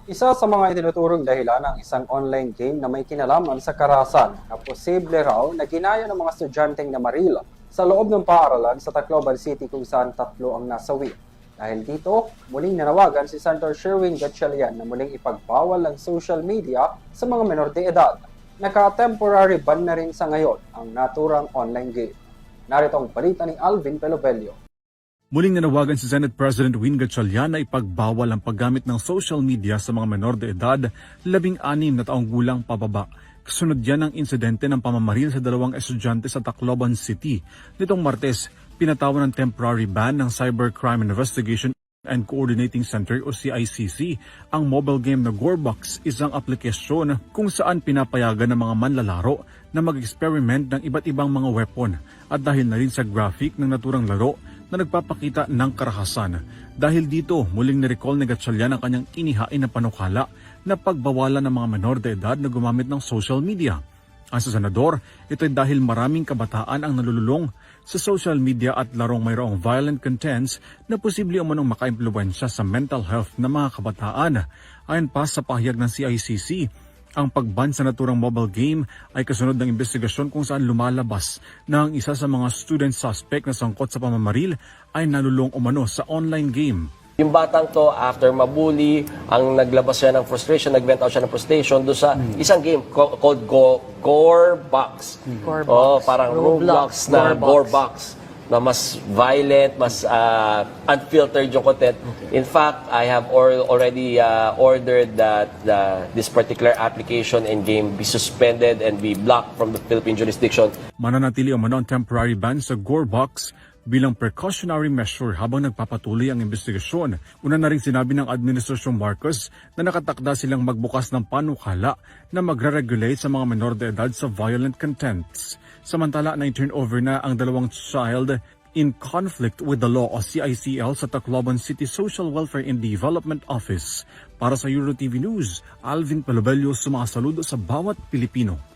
Isa sa mga itinuturong dahilan ng isang online game na may kinalaman sa karahasan na posible raw na ginaya ng mga estudyanteng namaril sa loob ng paaralan sa Tacloban City kung saan 3 ang nasawi. Dahil dito, muling nanawagan si Senator Sherwin Gatchalian na muling ipagbawal ang social media sa mga menor de edad. Naka-temporary ban na rin sa ngayon ang naturang online game. Narito ang balita ni Alvin Pelobelio. Muling nanawagan si Senate President Win Gatchalian na ipagbawal ang paggamit ng social media sa mga menor de edad, 16 na taong gulang pababa. Kasunod yan ang insidente ng pamamaril sa 2 estudyante sa Tacloban City. Nitong Martes, pinatawan ng temporary ban ng Cybercrime Investigation and Coordinating Center o CICC ang mobile game na Gorebox, isang aplikasyon kung saan pinapayagan ng mga manlalaro na mag-experiment ng iba't ibang mga weapon at dahil na rin sa graphic ng naturang laro na nagpapakita ng karahasan. Dahil dito, muling ni-recall ni Gatchalian ang kanyang inihain na panukala na pagbawalan ng mga menor de edad na gumamit ng social media. Ang sa senador, ito ay dahil maraming kabataan ang nalululong sa social media at larong mayroong violent contents na posible umanong maka-impluwensya sa mental health ng mga kabataan. Ayon pa sa pahayag ng CICC, ang pagban sa naturang mobile game ay kasunod ng investigasyon kung saan lumalabas na ang isa sa mga student suspect na sangkot sa pamamaril ay nalulong umano sa online game. Yung batang to, after mabuli, ang naglabas siya ng frustration, nag-vent out siya ng frustration doon sa isang game called Gorebox. Parang Roblox na Gorebox na mas violent, mas unfiltered yung content. In fact, I have already ordered that this particular application and game be suspended and be blocked from the Philippine jurisdiction. Mananatili umano ang temporary ban sa Gorebox bilang precautionary measure habang nagpapatuloy ang investigasyon. Una na rin sinabi ng Administrasyong Marcos na nakatakda silang magbukas ng panukala na magre-regulate sa mga menor de edad sa violent contents. Samantala, na-turnover na ang 2 child in conflict with the law o CICL sa Tacloban City Social Welfare and Development Office. Para sa EuroTV News, Alvin Pelobelio, sumasaludo sa bawat Pilipino.